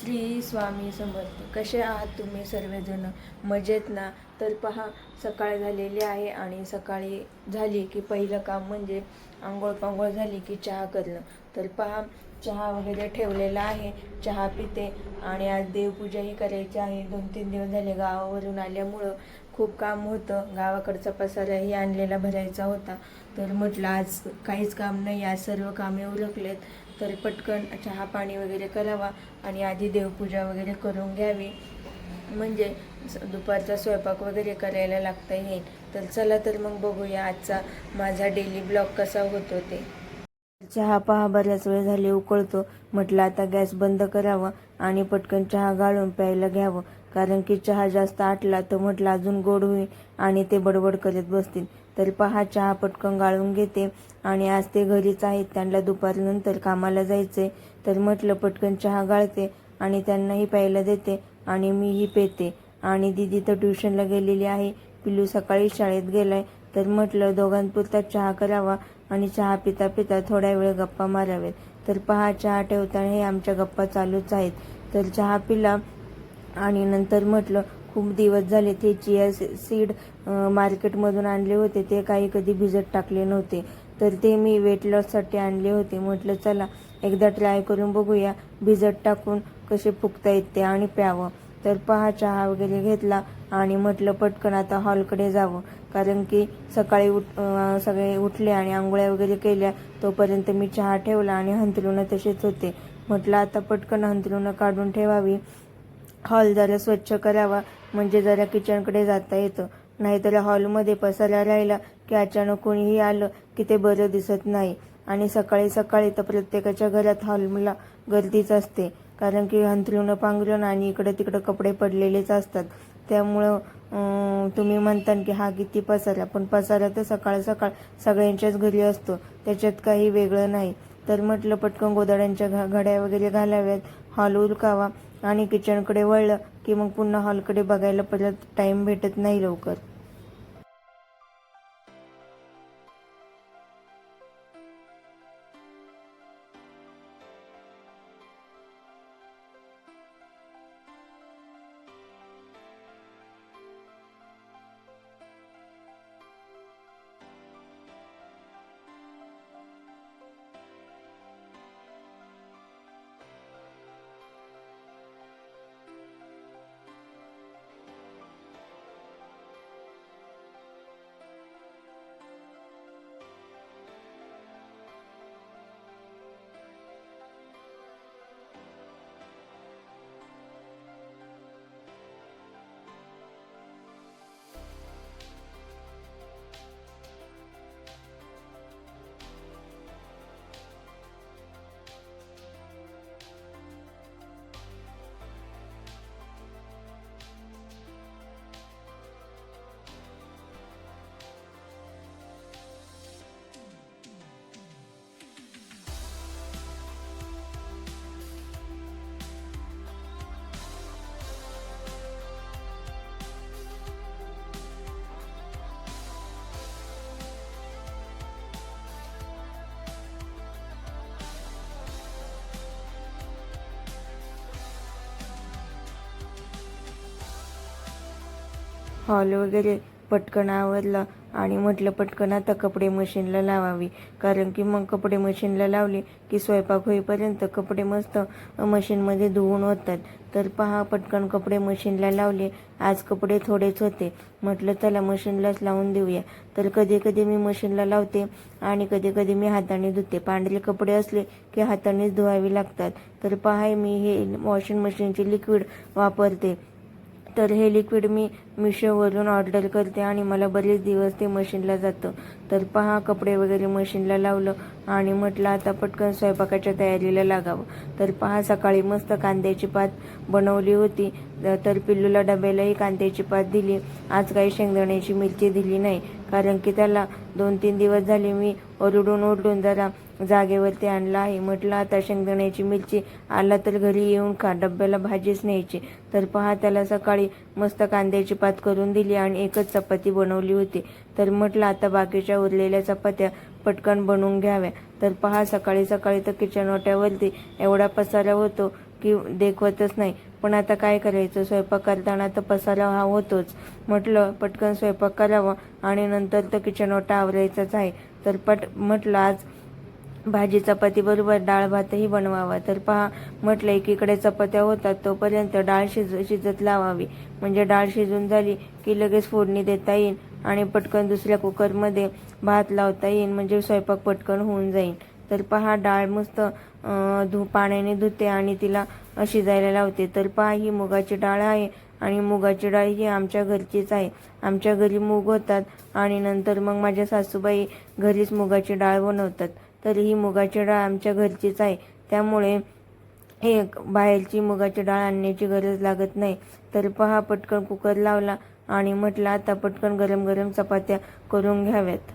श्री स्वामी समर्थ. कसे आहात तुम्ही सर्वजण? मजेत ना? तर पहा, सकाळ झालेली आहे आणि सकाळी झाली की पहिलं काम म्हणजे आंघोळ पांघोळ झाली की चहा करणं. तर पहा, चहा वगैरे ठेवलेला आहे, चहा पिते. आणि आज देवपूजाही करायची आहे. 2-3 दिवस झाले गावावरून आल्यामुळं खूप काम होतं. गावाकडचा पसाराही आणलेला भरायचा होता. तर म्हटलं आज काहीच काम नाही, आज सर्व कामे उरकलेत, तर पटकन चहा पाणी वगैरे करावा आणि आधी देवपूजा वगैरे करून घ्यावी, म्हणजे दुपारचा स्वयंपाक वगैरे करायला लागता येईल. तर चला तर मग बघूया आजचा माझा डेली ब्लॉग कसा होतो ते. चहा पहा बऱ्याच वेळ झाले उकळतो. म्हटलं आता गॅस बंद करावा आणि पटकन चहा गाळून प्यायला घ्यावं, कारण की चहा जास्त आटला तर म्हटलं अजून गोड होईल आणि ते बडबड करत बसतील. तर पहा, चहा पटकन गाळून घेते. आणि आज ते घरीच आहेत, त्यांना दुपारनंतर कामाला जायचे, तर म्हटलं पटकन चहा गाळते आणि त्यांनाही प्यायला देते आणि मीही पेते. आणि दीदी तर ट्युशनला गेलेली आहे, पिल्लू सकाळी शाळेत गेलाय, तर म्हटलं दोघांपुरता चहा करावा आणि चहा पिता पिता थोड्या वेळ गप्पा माराव्यात. तर पहा, चहा ठेवताना हे आमच्या गप्पा चालूच आहेत. तर चहा पिला आणि नंतर म्हटलं खूप दिवस झाले ते चिया सीड मार्केटमधून आणले होते, ते काही कधी भिजत टाकले नव्हते, तर ते मी वेट लॉससाठी आणले होते. म्हटलं चला एकदा ट्राय करून बघूया भिजत टाकून कसे फुगता ते आणि प्यावं. तर पहा, चहा वगैरे घेतला आणि म्हटलं पटकन आता हॉलकडे जावं, कारण की सकाळी सगळे उठले आणि आंघोळ्या वगैरे केल्या, तोपर्यंत मी चहा ठेवला आणि हंतरुणं तसेच होते. म्हटलं आता पटकन हंतरुणं काढून ठेवावी, हॉल जरा स्वच्छ करावा, म्हणजे जरा किचनकडे जाता येतं. नाहीतर हॉलमध्ये पसारा राहिला की अचानक कोणीही आलं की ते बरं दिसत नाही. आणि सकाळी सकाळी तर प्रत्येकाच्या घरात हॉलला गर्दीच असते, कारण की अंथरुणं पांघरुण आणि इकडं तिकडं कपडे पडलेलेच असतात. त्यामुळं तुम्ही म्हणता की हा किती पसारा, पण पसारा तर सकाळ सकाळ सगळ्यांच्याच घरी असतो, त्याच्यात काही वेगळं नाही. तर म्हटलं पटकन गोधड्यांच्या घड्या वगैरे घालाव्यात, हॉल उरकावा आणि किचनकडे वळलं की मग पुन्हा हॉलकडे बघायला परत टाईम भेटत नाही लवकर. हॉल वगैरे पटकन आवरलं आणि म्हटलं पटकन आता कपडे मशीनला लावावी, कारण की मग कपडे मशीनला लावले की स्वयंपाक होईपर्यंत कपडे मस्त मशीनमध्ये धुवून होतात. तर पहा, पटकन कपडे मशीनला लावले. आज कपडे थोडेच होते, म्हटलं चला मशीनलाच लावून देऊया. तर कधी कधी मी मशीनला लावते आणि कधी कधी मी हाताने धुते. पांढरे कपडे असले की हातानेच धुवावी लागतात. तर पहा, मी हे वॉशिंग मशीनचे लिक्विड वापरते. तर हे लिक्विड मी मिशोवरून ऑर्डर करते आणि मला बरेच दिवस ते मशीनला जातं. तर पहा, कपडे वगैरे मशीनला लावलं आणि म्हटलं आता पटकन स्वयंपाकाच्या तयारीला लागावं. तर पहा, सकाळी मस्त कांद्याची पात बनवली होती, तर पिल्लूला डब्यालाही कांद्याची पात दिली. आज काही शेंगदाण्याची मिरची दिली नाही, कारण की त्याला 2-3 दिवस झाले मी ओरडून ओरडून जरा जागेवरती आणला आहे. म्हटलं आता शेंगदाण्याची मिरची आला तर घरी येऊन खा, डब्याला भाजीच न्यायची. तर पहा, त्याला सकाळी मस्त कांद्याची पात करून दिली आणि एकच चपाती बनवली होती. तर म्हटलं आता बाकीच्या उरलेल्या चपात्या पटकन बनवून घ्याव्या. तर पहा, सकाळी सकाळी तर किचन ओट्यावरती एवढा पसारा होतो की देखवतच नाही. पण आता काय करायचं, स्वयंपाक करताना तर पसारा हा होतोच. म्हटलं पटकन स्वयंपाक करावा आणि नंतर तर किचन ओटा आवरायचाच आहे. तर म्हटलं आज भाजी चपाती बरोबर डाळ भातही बनवावा. तर पहा, म्हटलं एकीकडे चपात्या होतात तोपर्यंत डाळ शिजत लावावी. म्हणजे डाळ शिजून झाली की लगेच फोडणी देता येईल आणि पटकन दुसऱ्या कुकरमध्ये भात लावता येईल, म्हणजे स्वयंपाक पटकन होऊन जाईल. तर पहा, डाळ मस्त पाण्याने धुते आणि तिला शिजायला लावते. तर पहा, ही मुगाची डाळ आहे आणि मुगाची डाळ ही आमच्या घरचीच आहे. आमच्या घरी मूग होतात आणि नंतर मग माझ्या सासूबाई घरीच मुगाची डाळ बनवतात. तर ही मुगाची डाळ आमच्या घरचीच आहे, त्यामुळे हे बाहेरची मुगाची डाळ आणण्याची गरज लागत नाही. तर पहा, पटकन कुकर लावला आणि म्हटलं आता पटकन गरम गरम चपात्या करून घ्याव्यात.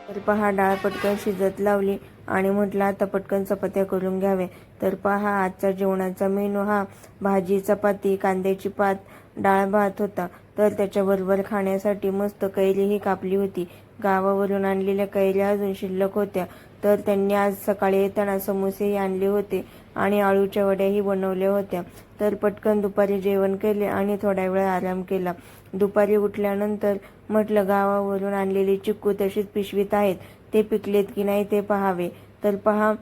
तर पहा, डाळ पटकन शिजत लावली आणि म्हटलं आता पटकन चपात्या करून घ्यावे. तर पहा, आजचा जेवणाचा मेनू हा भाजी चपाती कांद्याची पात डाळ भात होता. तर त्याच्याबरोबर खाण्यासाठी मस्त कैरीही कापली होती. गावावरून आणलेल्या कैऱ्या अजून शिल्लक होत्या. तर त्यांनी आज सकाळी येताना समोसेही आणले होते आणि आळूच्या वड्याही बनवल्या होत्या. तर पटकन दुपारी जेवण केले आणि थोडा वेळ आराम केला. दुपारी उठल्यानंतर म्हटलं गावावरून आणलेले चिक्कू तशीच पिशवीत आहेत, ते पिकलेत की नाही ते पाहावे. तर पहा,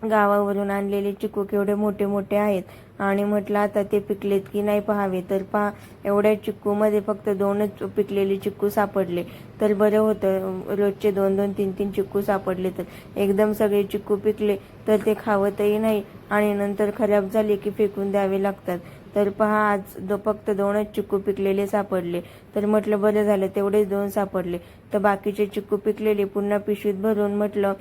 गावावरून आणलेले चिक्कू केवढे मोठे मोठे आहेत आणि म्हटलं आता ते पिकलेत की नाही पाहावे. तर पहा, एवढ्या चिक्कूमध्ये फक्त 2च पिकलेले चिक्कू सापडले. तर बरं होतं, रोजचे 2-2 3-3 चिक्कू सापडले तर. एकदम सगळे चिक्कू पिकले तर ते खावतही नाही आणि नंतर खराब झाले की फेकून द्यावे लागतात. तर पहा, आज फक्त 2च चिक्कू पिकलेले सापडले. तर म्हटलं बरं झालं, तेवढेच 2 सापडले. तर बाकीचे चिक्कू पिकलेले पुन्हा पिशवीत भरून म्हटलं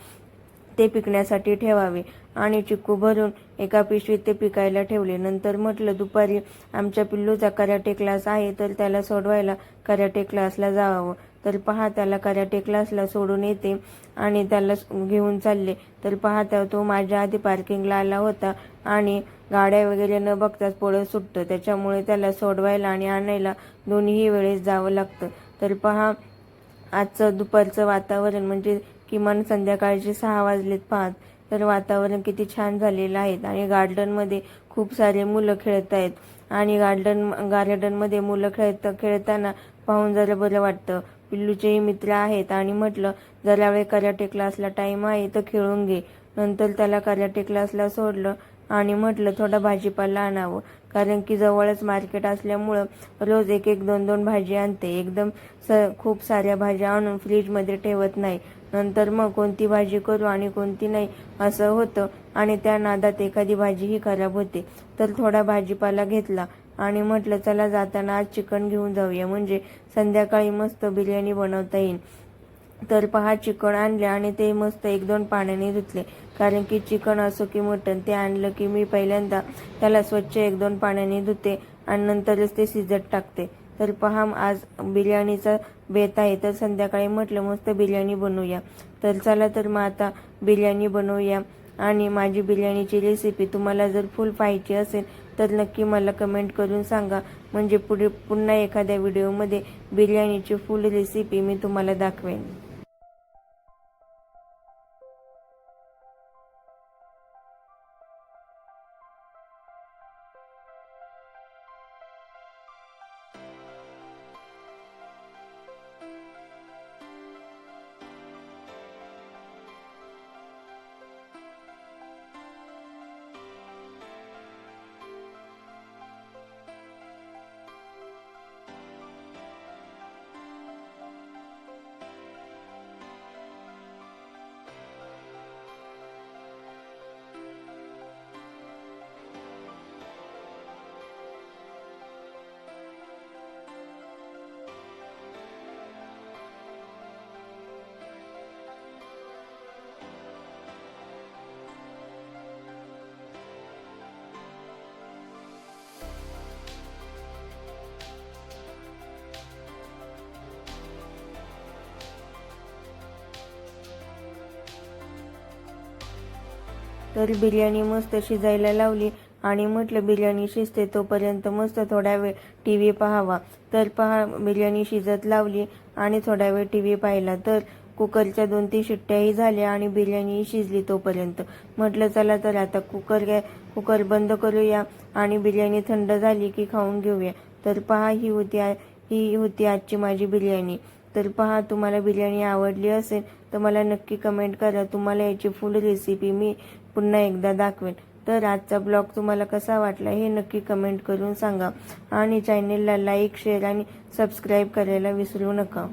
ते पिकण्यासाठी ठेवावे आणि चिक्कू भरून एका पिशवीत ते पिकायला ठेवले. नंतर म्हटलं दुपारी आमच्या पिल्लूचा कराटे क्लास आहे, तर त्याला सोडवायला कराटे क्लासला जावं. तर पहा, त्याला कराटे क्लासला सोडून येते आणि त्याला घेऊन चालले. तर पहा, तो माझ्या आधी पार्किंगला आला होता आणि गाड्या वगैरे न बघताच पळत सुटतं. त्याच्यामुळे त्याला सोडवायला आणि आणायला दोन्ही वेळेस जावं लागतं. तर पहा, आजचं दुपारचं वातावरण म्हणजे किमान संध्याकाळचे 6 वाजलेत पाहत. तर वातावरण किती छान झालेलं आहे आणि गार्डनमध्ये खूप सारे मुलं खेळत आहेत आणि गार्डनमध्ये मुलं खेळताना पाहून जरा बरं वाटतं. पिल्लूचेही मित्र आहेत आणि म्हटलं जरा वेळ कराटे क्लासला टाईम आहे तर खेळून घे. नंतर त्याला कराटे क्लासला सोडलं आणि म्हटलं थोडा भाजीपाला आणावं, कारण की जवळच मार्केट असल्यामुळं रोज 1-1 2-2 भाजी आणते. एकदम खूप साऱ्या भाज्या आणून फ्रीजमध्ये ठेवत नाही. नंतर मग कोणती भाजी करू आणि कोणती नाही असं होतं आणि त्या नादात एखादी भाजीही खराब होते. तर थोडा भाजीपाला घेतला आणि म्हटलं चला जाताना आज चिकन घेऊन जाऊया, म्हणजे संध्याकाळी मस्त बिर्याणी बनवता येईल. तर पहा, चिकन आणले आणि ते मस्त 1-2 पाण्याने धुतले, कारण की चिकन असो की मटण ते आणलं की मी पहिल्यांदा त्याला स्वच्छ 1-2 पाण्याने धुते आणि नंतरच ते शिजत टाकते. तर पहा, आज बिर्याणीचा बेत आहे, तर संध्याकाळी म्हटलं मस्त बिर्याणी बनवूया. तर चला, तर मग आता बिर्याणी बनवूया. आणि माझी बिर्याणीची रेसिपी तुम्हाला जर फुल पाहायची असेल तर नक्की मला कमेंट करून सांगा, म्हणजे पुढे पुन्हा एखाद्या व्हिडिओमध्ये बिर्याणीची फुल रेसिपी मी तुम्हाला दाखवेन. तर बिर्याणी मस्त शिजायला लावली आणि म्हटलं बिर्याणी शिजते तोपर्यंत मस्त थोडा वेळ टी व्ही पाहावा. तर पहा बिर्याणी शिजत लावली आणि थोडा वेळ टी व्ही पाहिला. तर कुकरच्या 2-3 शिट्ट्याही झाल्या आणि बिर्याणी शिजली तोपर्यंत. म्हटलं चला तर आता कुकर बंद करूया आणि बिर्याणी थंड झाली की खाऊन घेऊया. तर पहा ही होती आजची माझी बिर्याणी. तर पहा तुम्हाला बिर्याणी आवडली असेल तर मला नक्की कमेंट करा. तुम्हाला याची फुल रेसिपी मी पुन्हा एकदा दाखवेन. तर आजचा ब्लॉग तुम्हाला कसा वाटला हे नक्की कमेंट करून सांगा आणि चॅनेलला लाईक, शेअर आणि सबस्क्राईब करायला विसरू नका.